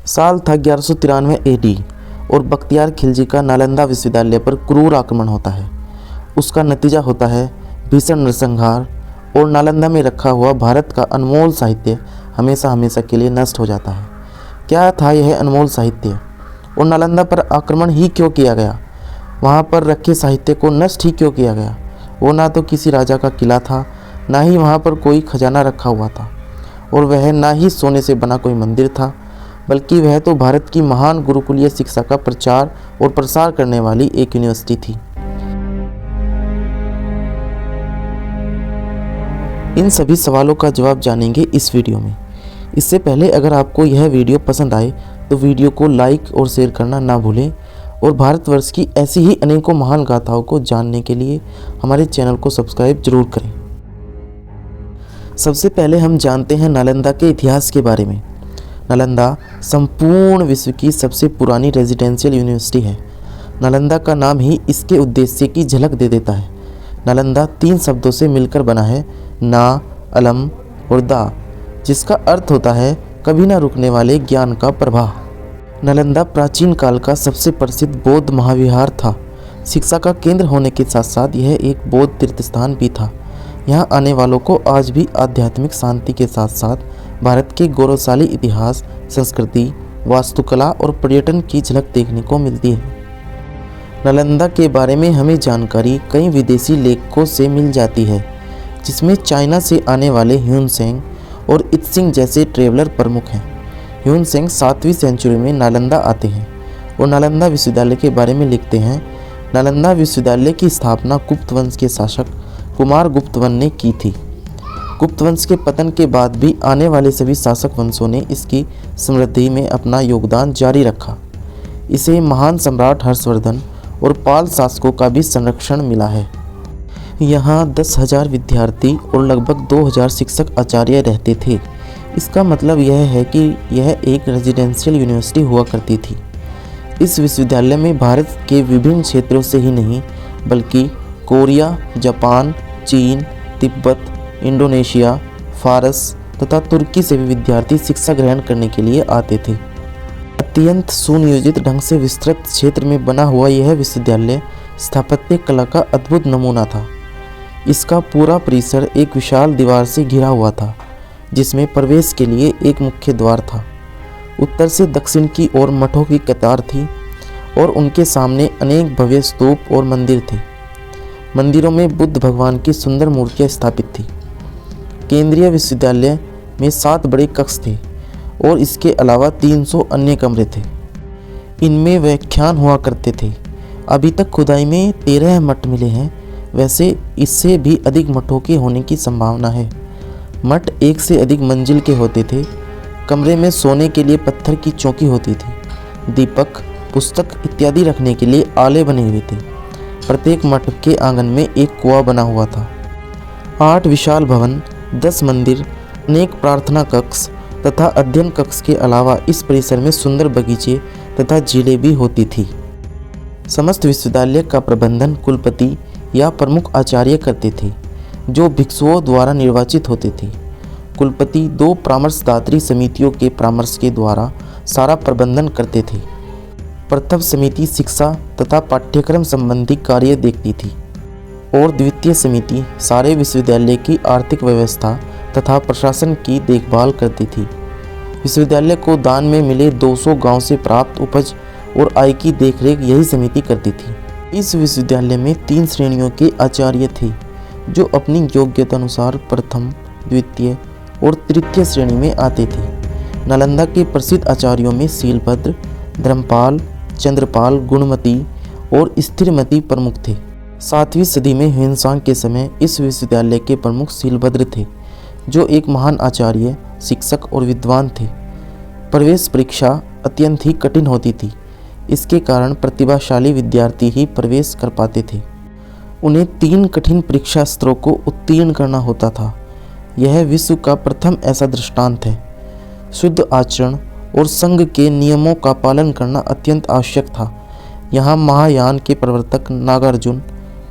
साल था 1193 AD और बख्तियार खिलजी का नालंदा विश्वविद्यालय पर क्रूर आक्रमण होता है। उसका नतीजा होता है भीषण नरसंहार और नालंदा में रखा हुआ भारत का अनमोल साहित्य हमेशा हमेशा के लिए नष्ट हो जाता है। क्या था यह अनमोल साहित्य और नालंदा पर आक्रमण ही क्यों किया गया? वहाँ पर रखे साहित्य को नष्ट ही क्यों किया गया? वो ना तो किसी राजा का किला था, ना ही वहाँ पर कोई खजाना रखा हुआ था, और वह ना ही सोने से बना कोई मंदिर था, बल्कि वह तो भारत की महान गुरुकुलीय शिक्षा का प्रचार और प्रसार करने वाली एक यूनिवर्सिटी थी। इन सभी सवालों का जवाब जानेंगे इस वीडियो में। इससे पहले अगर आपको यह वीडियो पसंद आए तो वीडियो को लाइक और शेयर करना ना भूलें और भारतवर्ष की ऐसी ही अनेकों महान गाथाओं को जानने के लिए हमारे चैनल को सब्सक्राइब जरूर करें। सबसे पहले हम जानते हैं नालंदा के इतिहास के बारे में। नालंदा संपूर्ण विश्व की सबसे पुरानी रेजिडेंशियल यूनिवर्सिटी है। नालंदा का नाम ही इसके उद्देश्य की झलक दे देता है। नालंदा 3 शब्दों से मिलकर बना है, ना, अलम और दा, जिसका अर्थ होता है कभी ना रुकने वाले ज्ञान का प्रवाह। नालंदा प्राचीन काल का सबसे प्रसिद्ध बौद्ध महाविहार था। शिक्षा का केंद्र होने के साथ साथ यह एक बौद्ध तीर्थ स्थान भी था। यहाँ आने वालों को आज भी आध्यात्मिक शांति के साथ साथ भारत के गौरवशाली इतिहास, संस्कृति, वास्तुकला और पर्यटन की झलक देखने को मिलती है। नालंदा के बारे में हमें जानकारी कई विदेशी लेखकों से मिल जाती है, जिसमें चाइना से आने वाले ह्यूनसेंग और इत्सिंग जैसे ट्रेवलर प्रमुख हैं। ह्यूनसेंग 7वीं सेंचुरी में नालंदा आते हैं और नालंदा विश्वविद्यालय के बारे में लिखते हैं। नालंदा विश्वविद्यालय की स्थापना गुप्त वंश के शासक कुमार गुप्तवन ने की थी। गुप्त वंश के पतन के बाद भी आने वाले सभी शासक वंशों ने इसकी समृद्धि में अपना योगदान जारी रखा। इसे महान सम्राट हर्षवर्धन और पाल शासकों का भी संरक्षण मिला है। यहाँ 10,000 विद्यार्थी और लगभग 2,000 शिक्षक आचार्य रहते थे। इसका मतलब यह है कि यह एक रेजिडेंशियल यूनिवर्सिटी हुआ करती थी। इस विश्वविद्यालय में भारत के विभिन्न क्षेत्रों से ही नहीं बल्कि कोरिया, जापान, चीन, तिब्बत, इंडोनेशिया, फारस तथा तुर्की से भी विद्यार्थी शिक्षा ग्रहण करने के लिए आते थे। अत्यंत सुनियोजित ढंग से विस्तृत क्षेत्र में बना हुआ यह विश्वविद्यालय स्थापत्य कला का अद्भुत नमूना था। इसका पूरा परिसर एक विशाल दीवार से घिरा हुआ था, जिसमें प्रवेश के लिए एक मुख्य द्वार था। उत्तर से दक्षिण की ओर मठों की कतार थी और उनके सामने अनेक भव्य स्तूप और मंदिर थे। मंदिरों में बुद्ध भगवान की सुंदर मूर्तियां स्थापित थी। केंद्रीय विश्वविद्यालय में 7 बड़े कक्ष थे और इसके अलावा 300 अन्य कमरे थे। इनमें व्याख्यान हुआ करते थे। अभी तक खुदाई में 13 मठ मिले हैं। वैसे इससे भी अधिक मठों के होने की संभावना है। मठ 1 से अधिक मंजिल के होते थे। कमरे में सोने के लिए पत्थर की चौकी होती थी। दीपक, पुस्तक इत्यादि रखने के लिए आले बने हुए थे। प्रत्येक मठ के आंगन में एक कुआं बना हुआ था। 8 विशाल भवन, 10 मंदिर, अनेक प्रार्थना कक्ष तथा अध्ययन कक्ष के अलावा इस परिसर में सुंदर बगीचे तथा झीलें भी होती थी। समस्त विश्वविद्यालय का प्रबंधन कुलपति या प्रमुख आचार्य करते थे, जो भिक्षुओं द्वारा निर्वाचित होते थे। कुलपति 2 परामर्शदात्री समितियों के परामर्श के द्वारा सारा प्रबंधन करते थे। प्रथम समिति शिक्षा तथा पाठ्यक्रम संबंधी कार्य देखती थी और द्वितीय समिति सारे विश्वविद्यालय की आर्थिक व्यवस्था तथा प्रशासन की देखभाल करती थी। विश्वविद्यालय को दान में मिले 200 गांव से प्राप्त उपज और आय की देखरेख यही समिति करती थी। इस विश्वविद्यालय में 3 श्रेणियों के आचार्य थे, जो अपनी योग्यता अनुसार प्रथम, द्वितीय और तृतीय श्रेणी में आते थे। नालंदा के प्रसिद्ध आचार्यों में शीलभद्र, धर्मपाल, चंद्रपाल, गुणमती और स्थिरमती प्रमुख थे। 7वीं सदी में ह्वेनसांग के समय इस विश्वविद्यालय के प्रमुख शीलभद्र थे, जो एक महान आचार्य, शिक्षक और विद्वान थे। प्रवेश परीक्षा अत्यंत ही कठिन होती थी। इसके कारण प्रतिभाशाली विद्यार्थी ही प्रवेश कर पाते थे। उन्हें 3 कठिन परीक्षा सत्रों को उत्तीर्ण करना होता था। यह विश्व का प्रथम ऐसा दृष्टांत है। शुद्ध आचरण और संघ के नियमों का पालन करना अत्यंत आवश्यक था। यहाँ महायान के प्रवर्तक नागार्जुन,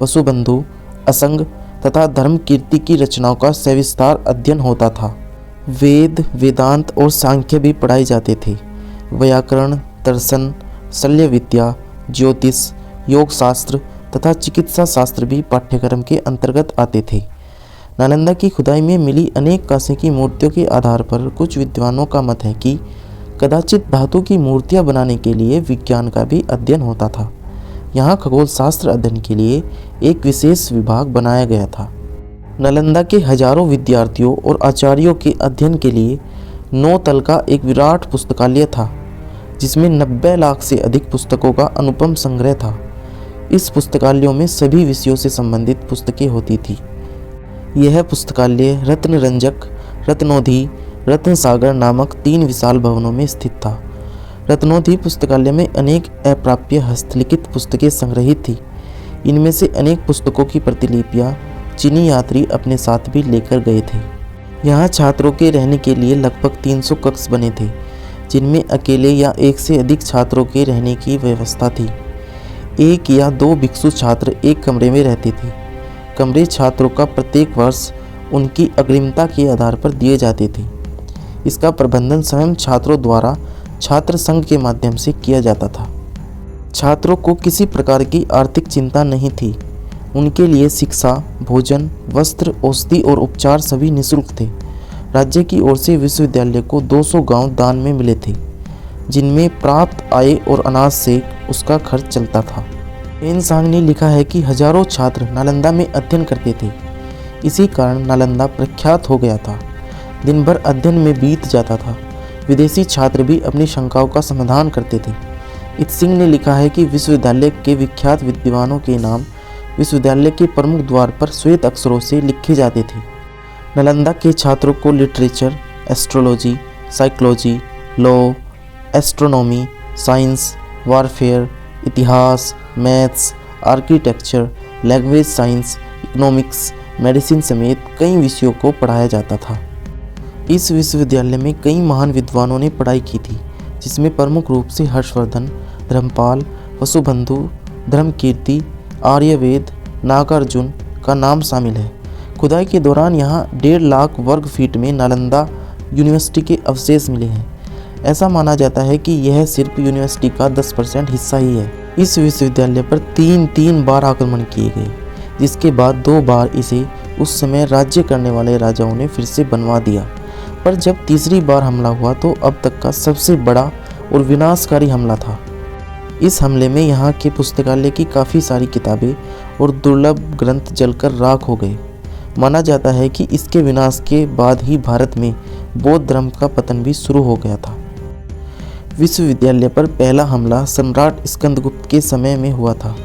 वसुबंधु, असंग तथा धर्म कीर्ति की रचनाओं का सविस्तार अध्ययन होता था। वेद, वेदांत और सांख्य भी पढ़ाए जाते थे। व्याकरण, दर्शन, शल्य विद्या, ज्योतिष, योग शास्त्र तथा चिकित्सा शास्त्र भी पाठ्यक्रम के अंतर्गत आते थे। नालंदा की खुदाई में मिली अनेक कांसे की मूर्तियों के आधार पर कुछ विद्वानों का मत है कि कदाचित धातु की मूर्तियां बनाने के लिए विज्ञान का भी अध्ययन होता था। यहाँ खगोल शास्त्र अध्ययन के लिए एक विशेष विभाग बनाया गया था। नालंदा के हजारों विद्यार्थियों और आचार्यों के अध्ययन के लिए 9 तल का एक विराट पुस्तकालय था, जिसमें 90 लाख से अधिक पुस्तकों का अनुपम संग्रह था। इस पुस्तकालयों में सभी विषयों से संबंधित पुस्तकें होती थी। यह पुस्तकालय रत्नरंजक, रत्नोधि, रत्नसागर नामक 3 विशाल भवनों में स्थित था। रत्नोधि पुस्तकालय में अनेक अप्राप्य हस्तलिखित पुस्तकें संग्रहित थी। इनमें से अनेक पुस्तकों की प्रतिलिपियां चीनी यात्री अपने साथ भी लेकर गए थे। यहाँ छात्रों के रहने के लिए लगभग 300 कक्ष बने थे, जिनमें अकेले या एक से अधिक छात्रों के रहने की व्यवस्था थी। 1 या 2 भिक्षु छात्र एक कमरे में रहते थे। कमरे छात्रों का प्रत्येक वर्ष उनकी अग्रिमता के आधार पर दिए जाते थे। इसका प्रबंधन स्वयं छात्रों द्वारा छात्र संघ के माध्यम से किया जाता था। छात्रों को किसी प्रकार की आर्थिक चिंता नहीं थी। उनके लिए शिक्षा, भोजन, वस्त्र, औषधि और उपचार सभी निःशुल्क थे। राज्य की ओर से विश्वविद्यालय को 200 गांव दान में मिले थे, जिनमें प्राप्त आय और अनाज से उसका खर्च चलता था। एनसांग ने लिखा है कि हजारों छात्र नालंदा में अध्ययन करते थे। इसी कारण नालंदा प्रख्यात हो गया था। दिन भर अध्ययन में बीत जाता था। विदेशी छात्र भी अपनी शंकाओं का समाधान करते थे। इत सिंह ने लिखा है कि विश्वविद्यालय के विख्यात विद्वानों के नाम विश्वविद्यालय के प्रमुख द्वार पर श्वेत अक्षरों से लिखे जाते थे। नालंदा के छात्रों को literature, astrology, psychology, law, astronomy, science, warfare, इतिहास, maths, architecture, language science, economics, medicine समेत कई विषयों को पढ़ाया जाता था। इस विश्वविद्यालय में कई महान विद्वानों ने पढ़ाई की थी, जिसमें प्रमुख रूप से हर्षवर्धन, धर्मपाल, वसुबंधु, धर्मकीर्ति, आर्यवेद, नागार्जुन का नाम शामिल है। खुदाई के दौरान यहाँ 1.5 लाख वर्ग फीट में नालंदा यूनिवर्सिटी के अवशेष मिले हैं। ऐसा माना जाता है कि यह सिर्फ यूनिवर्सिटी का 10% हिस्सा ही है। इस विश्वविद्यालय पर 3 बार आक्रमण किए गए, जिसके बाद 2 बार इसे उस समय राज्य करने वाले राजाओं ने फिर से बनवा दिया। पर जब तीसरी बार हमला हुआ तो अब तक का सबसे बड़ा और विनाशकारी हमला था। इस हमले में यहाँ के पुस्तकालय की काफ़ी सारी किताबें और दुर्लभ ग्रंथ जलकर राख हो गए। माना जाता है कि इसके विनाश के बाद ही भारत में बौद्ध धर्म का पतन भी शुरू हो गया था। विश्वविद्यालय पर पहला हमला सम्राट स्कंदगुप्त के समय में हुआ था।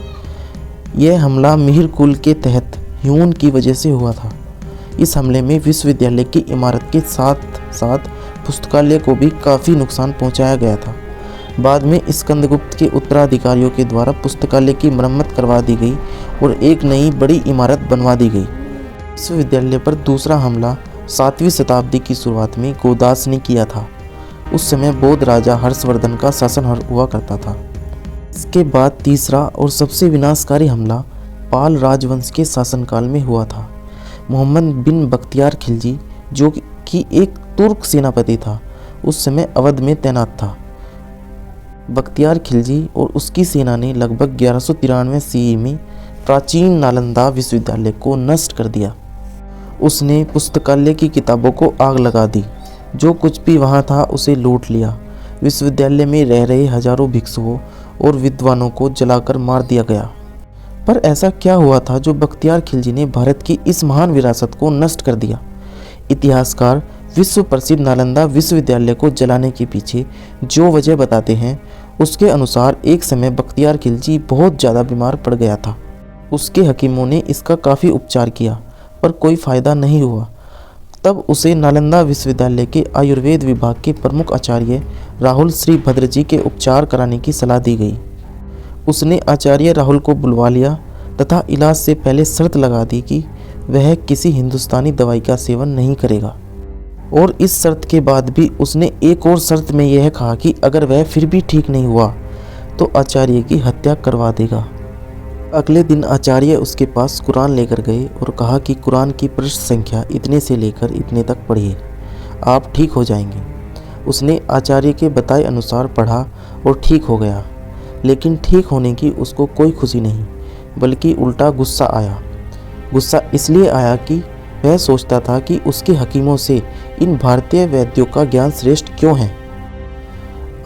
यह हमला मिहिर कुल के तहत ह्यून की वजह से हुआ था। इस हमले में विश्वविद्यालय की इमारत के साथ साथ पुस्तकालय को भी काफ़ी नुकसान पहुंचाया गया था। बाद में स्कंदगुप्त के उत्तराधिकारियों के द्वारा पुस्तकालय की मरम्मत करवा दी गई और एक नई बड़ी इमारत बनवा दी गई। विश्वविद्यालय पर दूसरा हमला 7वीं शताब्दी की शुरुआत में गोदास ने किया था। उस समय बौद्ध राजा हर्षवर्धन का शासन हुआ करता था। इसके बाद तीसरा और सबसे विनाशकारी हमला पाल राजवंश के शासनकाल में हुआ था। मोहम्मद बिन बख्तियार खिलजी, जो कि एक तुर्क सेनापति था, उस समय अवध में तैनात था। बख्तियार खिलजी और उसकी सेना ने लगभग 1193 ईस्वी में प्राचीन नालंदा विश्वविद्यालय को नष्ट कर दिया। उसने पुस्तकालय की किताबों को आग लगा दी। जो कुछ भी वहाँ था उसे लूट लिया। विश्वविद्यालय में रह रहे हजारों भिक्षुओं और विद्वानों को जलाकर मार दिया गया। पर ऐसा क्या हुआ था जो बख्तियार खिलजी ने भारत की इस महान विरासत को नष्ट कर दिया? इतिहासकार विश्व प्रसिद्ध नालंदा विश्वविद्यालय को जलाने के पीछे जो वजह बताते हैं, उसके अनुसार एक समय बख्तियार खिलजी बहुत ज़्यादा बीमार पड़ गया था। उसके हकीमों ने इसका काफ़ी उपचार किया, पर कोई फ़ायदा नहीं हुआ। तब उसे नालंदा विश्वविद्यालय के आयुर्वेद विभाग के प्रमुख आचार्य राहुल श्री भद्र जी के उपचार कराने की सलाह दी गई। उसने आचार्य राहुल को बुलवा लिया तथा इलाज से पहले शर्त लगा दी कि वह किसी हिंदुस्तानी दवाई का सेवन नहीं करेगा। और इस शर्त के बाद भी उसने एक और शर्त में यह कहा कि अगर वह फिर भी ठीक नहीं हुआ तो आचार्य की हत्या करवा देगा। अगले दिन आचार्य उसके पास कुरान लेकर गए और कहा कि कुरान की पृष्ठ संख्या इतने से लेकर इतने तक पढ़िए, आप ठीक हो जाएंगे। उसने आचार्य के बताए अनुसार पढ़ा और ठीक हो गया। लेकिन ठीक होने की उसको कोई खुशी नहीं, बल्कि उल्टा गुस्सा आया। गुस्सा इसलिए आया कि वह सोचता था कि उसके हकीमों से इन भारतीय वैद्यों का ज्ञान श्रेष्ठ क्यों है।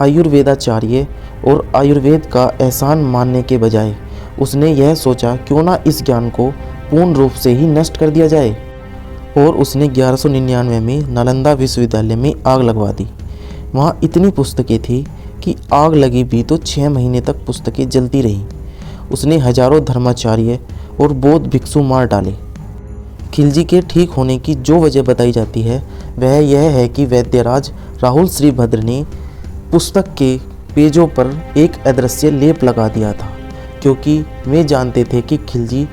आयुर्वेदाचार्य और आयुर्वेद का एहसान मानने के बजाय उसने यह सोचा क्यों ना इस ज्ञान को पूर्ण रूप से ही नष्ट कर दिया जाए, और उसने 1199 में नालंदा विश्वविद्यालय में आग लगवा दी। वहाँ इतनी पुस्तकें थी कि आग लगी भी तो 6 महीने तक पुस्तकें जलती रहीं। उसने हजारों धर्माचार्य और बौद्ध भिक्षु मार डाले। खिलजी के ठीक होने की जो वजह बताई जाती है वह यह है कि वैद्यराज राहुल श्रीभद्र ने पुस्तक के पेजों पर एक अदृश्य लेप लगा दिया था, क्योंकि वे जानते थे कि खिलजी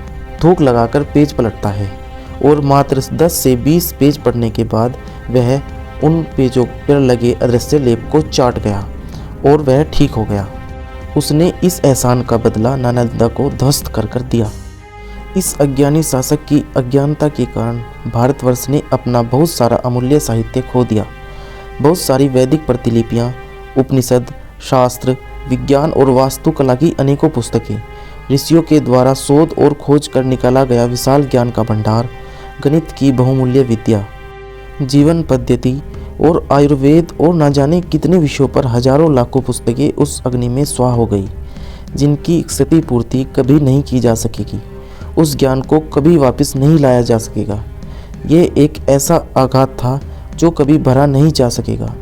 थूक लगाकर पेज पलटता है, और मात्र 10 से 20 पेज पढ़ने के बाद वह उन पेजों पर लगे अदृश्य लेप को चाट गया और वह ठीक हो गया। उसने इस एहसान का बदला नालंदा को ध्वस्त कर दिया। इस अज्ञानी शासक की अज्ञानता के कारण भारतवर्ष ने अपना बहुत सारा अमूल्य साहित्य खो दिया। बहुत सारी वैदिक प्रतिलिपियाँ, उपनिषद, शास्त्र, विज्ञान और वास्तुकला की अनेकों पुस्तकें, ऋषियों के द्वारा शोध और खोज कर निकाला गया विशाल ज्ञान का भंडार, गणित की बहुमूल्य विद्या, जीवन पद्धति और आयुर्वेद और न जाने कितने विषयों पर हजारों लाखों पुस्तकें उस अग्नि में स्वाह हो गई, जिनकी क्षतिपूर्ति कभी नहीं की जा सकेगी। उस ज्ञान को कभी वापस नहीं लाया जा सकेगा। यह एक ऐसा आघात था जो कभी भरा नहीं जा सकेगा।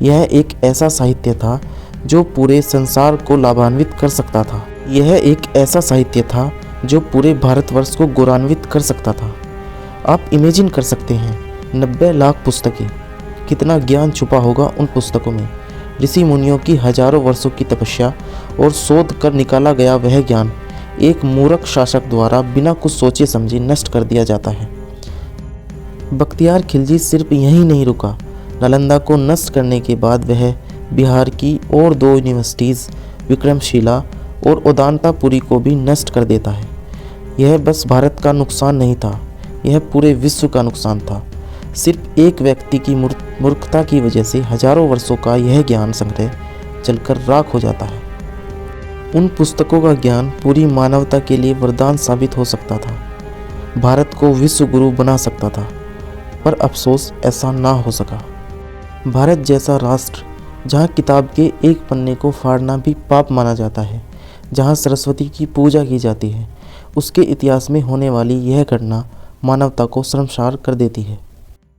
यह एक ऐसा साहित्य था जो पूरे संसार को लाभान्वित कर सकता था। यह एक ऐसा साहित्य था जो पूरे भारतवर्ष को गौरवान्वित कर सकता था। आप इमेजिन कर सकते हैं 90 लाख पुस्तकें, कितना ज्ञान छुपा होगा उन पुस्तकों में। ऋषि मुनियों की हजारों वर्षों की तपस्या और शोध कर निकाला गया वह ज्ञान एक मूर्ख शासक द्वारा बिना कुछ सोचे समझे नष्ट कर दिया जाता है। बख्तियार खिलजी सिर्फ यहीं नहीं रुका। नालंदा को नष्ट करने के बाद वह बिहार की और 2 यूनिवर्सिटीज़ विक्रमशिला और उदांतापुरी को भी नष्ट कर देता है। यह बस भारत का नुकसान नहीं था, यह पूरे विश्व का नुकसान था। सिर्फ एक व्यक्ति की मूर्खता की वजह से हजारों वर्षों का यह ज्ञान संग्रह जलकर राख हो जाता है। उन पुस्तकों का ज्ञान पूरी मानवता के लिए वरदान साबित हो सकता था, भारत को विश्व गुरु बना सकता था, पर अफसोस ऐसा ना हो सका। भारत जैसा राष्ट्र जहाँ किताब के एक पन्ने को फाड़ना भी पाप माना जाता है, जहाँ सरस्वती की पूजा की जाती है, उसके इतिहास में होने वाली यह घटना मानवता को शर्मसार कर देती है।